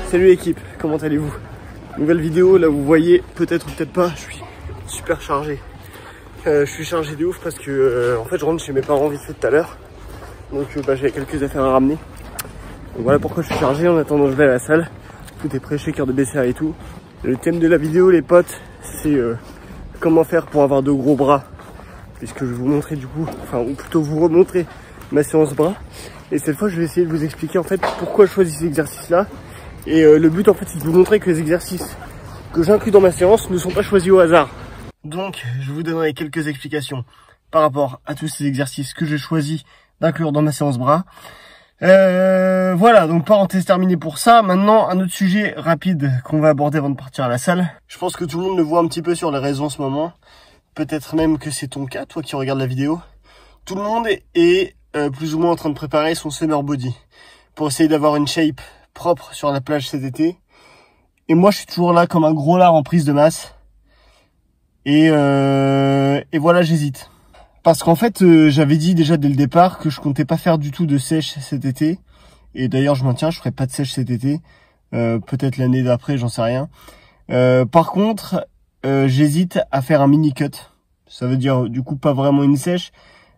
Salut l'équipe, comment allez-vous? Nouvelle vidéo, là vous voyez, peut-être ou peut-être pas, je suis super chargé. Je suis chargé de ouf parce que en fait je rentre chez mes parents vite fait tout à l'heure. Donc j'ai quelques affaires à ramener. Donc voilà pourquoi je suis chargé en attendant je vais à la salle. Tout est prêt, shaker de BCA et tout. Le thème de la vidéo les potes, c'est comment faire pour avoir de gros bras. Puisque je vais vous montrer du coup, enfin ou plutôt vous remontrer ma séance bras. Et cette fois je vais essayer de vous expliquer en fait pourquoi je choisis ces exercices là. Et le but en fait c'est de vous montrer que les exercices que j'inclus dans ma séance ne sont pas choisis au hasard. Donc je vous donnerai quelques explications par rapport à tous ces exercices que j'ai choisi d'inclure dans ma séance bras. Voilà, donc parenthèse terminée pour ça. Maintenant un autre sujet rapide qu'on va aborder avant de partir à la salle. Je pense que tout le monde le voit un petit peu sur les réseaux en ce moment. Peut-être même que c'est ton cas, toi qui regardes la vidéo. Tout le monde est plus ou moins en train de préparer son summer body pour essayer d'avoir une shape propre sur la plage cet été. Et moi je suis toujours là comme un gros lard en prise de masse. Et voilà, j'hésite. Parce qu'en fait j'avais dit déjà dès le départ que je comptais pas faire du tout de sèche cet été. Et d'ailleurs je maintiens, je ferai pas de sèche cet été. Peut-être l'année d'après, j'en sais rien. Par contre j'hésite à faire un mini cut. Ça veut dire du coup pas vraiment une sèche,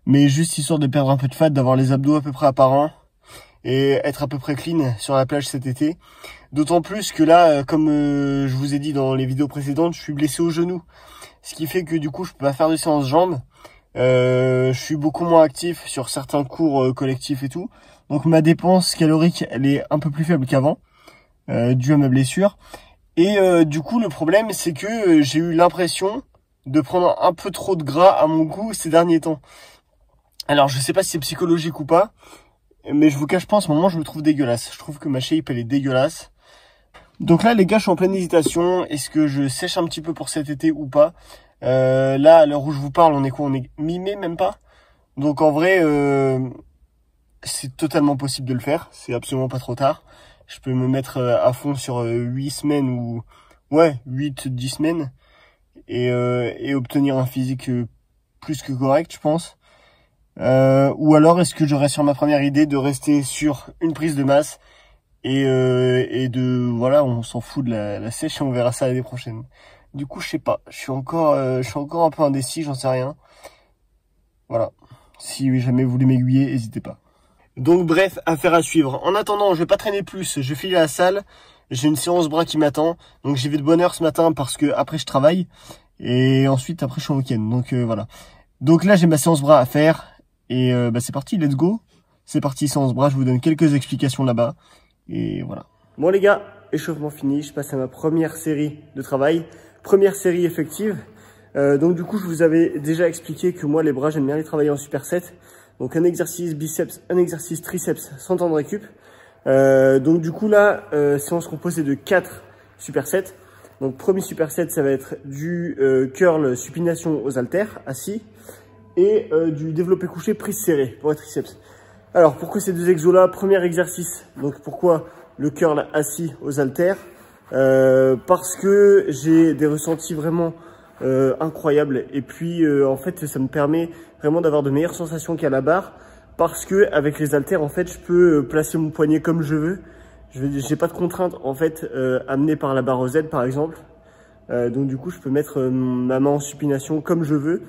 mais juste histoire de perdre un peu de fat, d'avoir les abdos à peu près apparents et être à peu près clean sur la plage cet été. D'autant plus que là, comme je vous ai dit dans les vidéos précédentes, je suis blessé au genou. Ce qui fait que du coup, je peux pas faire de séance jambes. Je suis beaucoup moins actif sur certains cours collectifs et tout. Donc ma dépense calorique, elle est un peu plus faible qu'avant, due à ma blessure. Et du coup, le problème, c'est que j'ai eu l'impression de prendre un peu trop de gras à mon goût ces derniers temps. Alors, je sais pas si c'est psychologique ou pas, mais je vous cache pas, en ce moment, je me trouve dégueulasse. Je trouve que ma shape, elle est dégueulasse. Donc là, les gars, je suis en pleine hésitation. Est-ce que je sèche un petit peu pour cet été ou pas? Là, à l'heure où je vous parle, on est quoi? On est mi-mai, même pas? Donc en vrai, c'est totalement possible de le faire. C'est absolument pas trop tard. Je peux me mettre à fond sur 8 semaines ou... Ouais, 8-10 semaines. Et obtenir un physique plus que correct, je pense. Ou alors est-ce que je reste sur ma première idée de rester sur une prise de masse et de voilà, on s'en fout de la sèche et on verra ça l'année prochaine. Du coup je sais pas, je suis encore un peu indécis, j'en sais rien. Voilà, si jamais vous voulez m'aiguiller, n'hésitez pas. Donc bref, affaire à suivre. En attendant, je vais pas traîner plus, je file à la salle, j'ai une séance bras qui m'attend, donc j'y vais de bonne heure ce matin parce que après je travaille et ensuite après je suis en week-end, donc voilà. Donc là j'ai ma séance bras à faire. Et c'est parti, let's go. C'est parti, séance bras, je vous donne quelques explications là-bas. Et voilà. Bon les gars, échauffement fini, je passe à ma première série de travail. Première série effective. Donc du coup, je vous avais déjà expliqué que moi, les bras, j'aime bien les travailler en superset. Donc un exercice biceps, un exercice triceps sans temps de récup. Donc du coup là, séance composée de 4 supersets. Donc premier superset, ça va être du curl supination aux haltères, assis. Et du développé couché prise serrée pour les triceps. Alors pourquoi ces deux exos là? Premier exercice, donc pourquoi le curl assis aux haltères? Parce que j'ai des ressentis vraiment incroyables et puis en fait ça me permet vraiment d'avoir de meilleures sensations qu'à la barre parce que avec les haltères en fait je peux placer mon poignet comme je veux. J'ai pas de contrainte en fait amenée par la barre aux Z par exemple. Donc du coup je peux mettre ma main en supination comme je veux.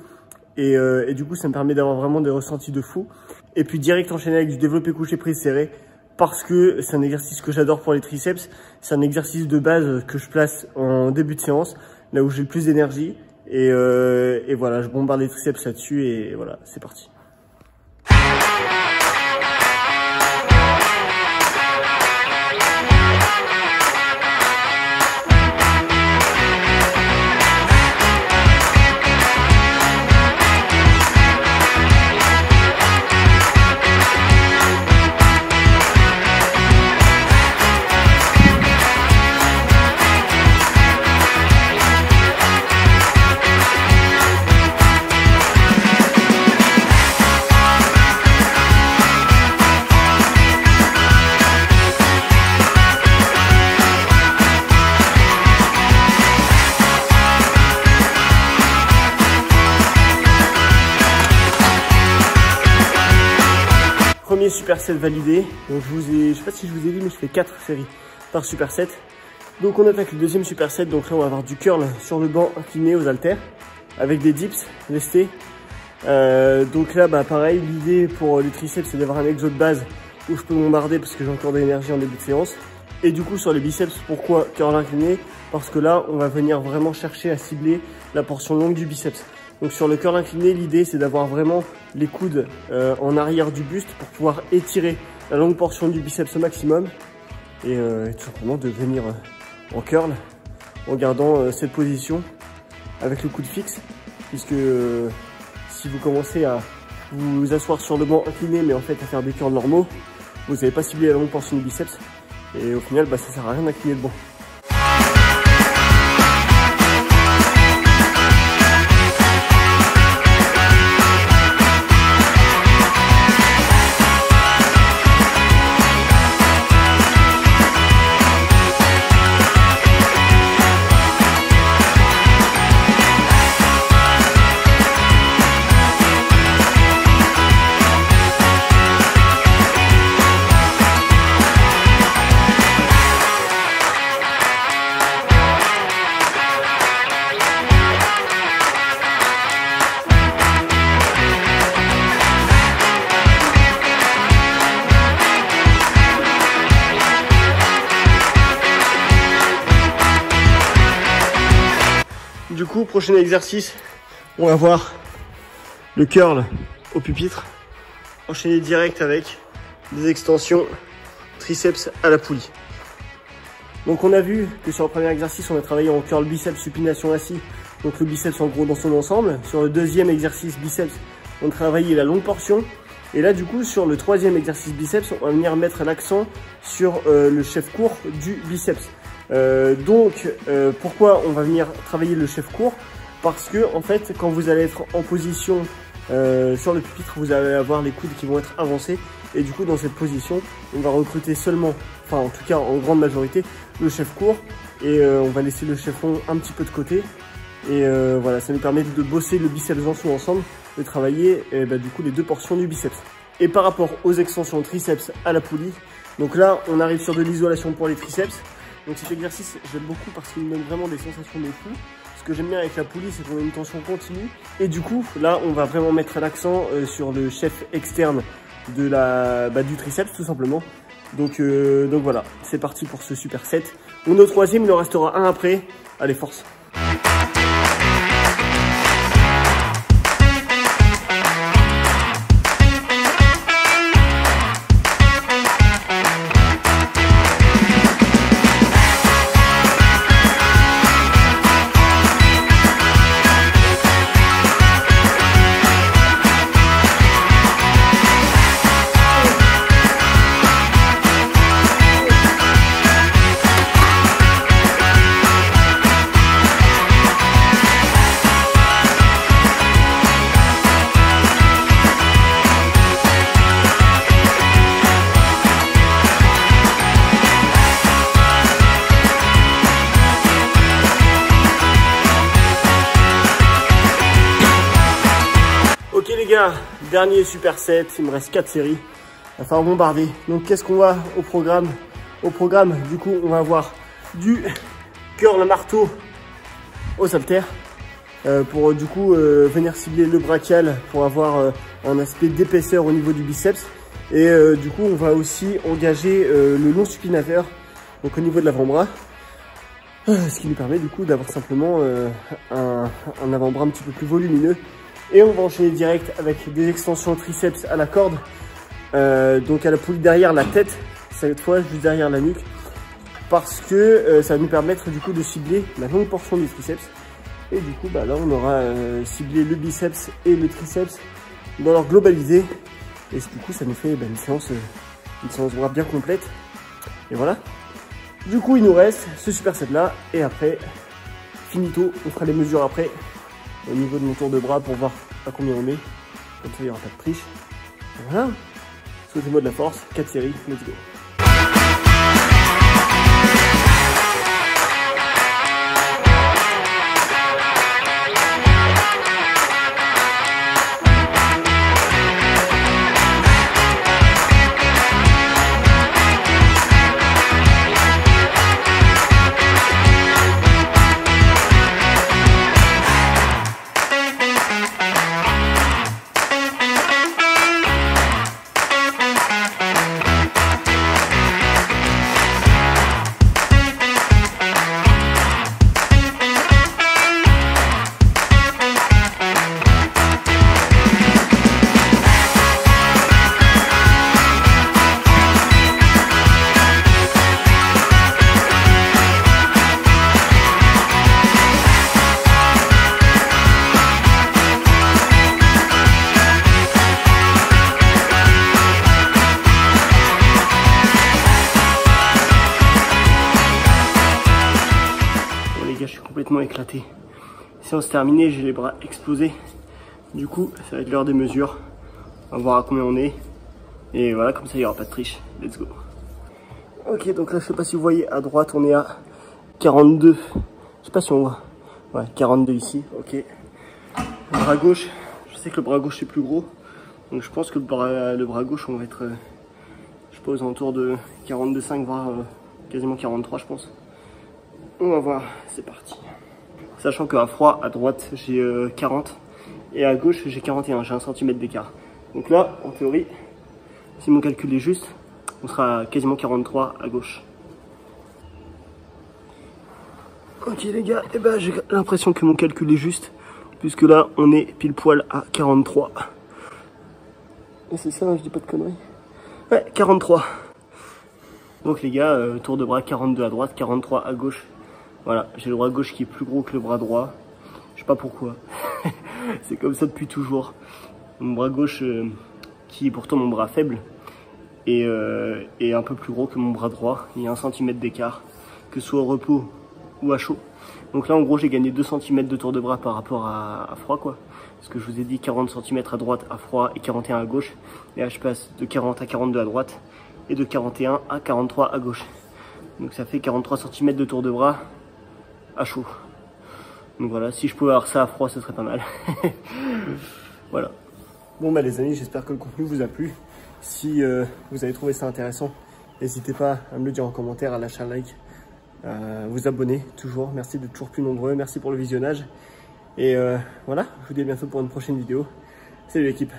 Et du coup ça me permet d'avoir vraiment des ressentis de fou. Et puis direct enchaîner avec du développé couché prise serrée parce que c'est un exercice que j'adore pour les triceps. C'est un exercice de base que je place en début de séance, là où j'ai le plus d'énergie. Et voilà, je bombarde les triceps là-dessus et voilà, c'est parti. Premier superset validé. Donc je sais pas si je vous ai dit, mais je fais 4 séries. par superset. Donc on attaque le deuxième superset. Donc là on va avoir du curl sur le banc incliné aux haltères avec des dips lestés. Donc là pareil, l'idée pour les triceps c'est d'avoir un exo de base où je peux bombarder parce que j'ai encore de l'énergie en début de séance. Et du coup sur les biceps, pourquoi curl incliné? Parce que là on va venir vraiment chercher à cibler la portion longue du biceps. Donc sur le curl incliné, l'idée c'est d'avoir vraiment les coudes en arrière du buste pour pouvoir étirer la longue portion du biceps au maximum. Et tout simplement de venir en curl en gardant cette position avec le coude fixe. Puisque si vous commencez à vous asseoir sur le banc incliné mais en fait à faire des curls normaux, vous n'avez pas ciblé la longue portion du biceps. Et au final, ça sert à rien d'incliner le banc. Du coup, prochain exercice, on va voir le curl au pupitre, enchaîner direct avec des extensions triceps à la poulie. Donc on a vu que sur le premier exercice, on a travaillé en curl biceps supination assis, donc le biceps en gros dans son ensemble. Sur le deuxième exercice biceps, on travaillait la longue portion. Et là du coup, sur le troisième exercice biceps, on va venir mettre l'accent sur le chef court du biceps. Pourquoi on va venir travailler le chef court? Parce que en fait quand vous allez être en position sur le pupitre, vous allez avoir les coudes qui vont être avancés et du coup dans cette position on va recruter seulement, enfin en tout cas en grande majorité, le chef court et on va laisser le chef long un petit peu de côté et voilà, ça nous permet de bosser le biceps en dessous ensemble, de travailler du coup les deux portions du biceps. Et par rapport aux extensions triceps à la poulie, donc là on arrive sur de l'isolation pour les triceps. Donc cet exercice, j'aime beaucoup parce qu'il me donne vraiment des sensations de fou. Ce que j'aime bien avec la poulie, c'est qu'on a une tension continue. Et du coup, là, on va vraiment mettre l'accent sur le chef externe de du triceps, tout simplement. Donc voilà, c'est parti pour ce superset. On est au troisième, il en restera un après. Allez, force! Dernier superset, il me reste 4 séries. Il va falloir bombarder. Donc qu'est-ce qu'on va au programme? Au programme, du coup, on va avoir du curl marteau aux haltères pour du coup venir cibler le brachial pour avoir un aspect d'épaisseur au niveau du biceps. Et du coup, on va aussi engager le long supinateur, donc au niveau de l'avant-bras. Ce qui nous permet du coup d'avoir simplement un avant-bras un petit peu plus volumineux. Et on va enchaîner direct avec des extensions triceps à la corde, donc à la poulie derrière la tête, cette fois juste derrière la nuque, parce que ça va nous permettre du coup de cibler la longue portion du triceps. Et du coup là on aura ciblé le biceps et le triceps dans leur globalité. Et du coup ça nous fait une séance bras bien complète. Et voilà. Du coup il nous reste ce superset là et après finito, on fera les mesures après. Au niveau de mon tour de bras pour voir à combien on est. Comme ça, il n'y aura pas de triche. Voilà. Souhaitez-moi de la force. 4 séries. Let's go. éclaté. Séance terminée, j'ai les bras explosés. Du coup, ça va être l'heure des mesures. On va voir à combien on est. Et voilà, comme ça, il n'y aura pas de triche. Let's go. Ok, donc là, je sais pas si vous voyez, à droite, on est à 42. Je sais pas si on voit. Ouais, 42 ici, ok. Le bras gauche, je sais que le bras gauche est plus gros. Donc je pense que le bras gauche, on va être, je sais pas, aux alentours de 42,5, voire quasiment 43, je pense. On va voir, c'est parti. Sachant qu'à froid, à droite, j'ai 40. Et à gauche, j'ai 41, j'ai 1 cm d'écart. Donc là, en théorie, si mon calcul est juste, on sera à quasiment 43 à gauche. Ok les gars, et ben j'ai l'impression que mon calcul est juste, puisque là on est pile poil à 43. Et c'est ça, je dis pas de conneries. Ouais, 43. Donc les gars, tour de bras 42 à droite, 43 à gauche. Voilà, j'ai le bras gauche qui est plus gros que le bras droit. Je sais pas pourquoi. C'est comme ça depuis toujours. Mon bras gauche, qui est pourtant mon bras faible, est un peu plus gros que mon bras droit. Il y a 1 cm d'écart, que ce soit au repos ou à chaud. Donc là en gros j'ai gagné 2 cm de tour de bras par rapport à froid quoi. Parce que je vous ai dit 40 cm à droite à froid et 41 à gauche. Et là je passe de 40 à 42 à droite et de 41 à 43 à gauche. Donc ça fait 43 cm de tour de bras à chaud. Donc voilà, si je pouvais avoir ça à froid, ce serait pas mal. Voilà. Bon bah les amis, j'espère que le contenu vous a plu. Si vous avez trouvé ça intéressant, n'hésitez pas à me le dire en commentaire, à lâcher un like, vous abonner toujours. Merci d'être toujours plus nombreux, merci pour le visionnage. Et voilà, je vous dis à bientôt pour une prochaine vidéo. Salut l'équipe.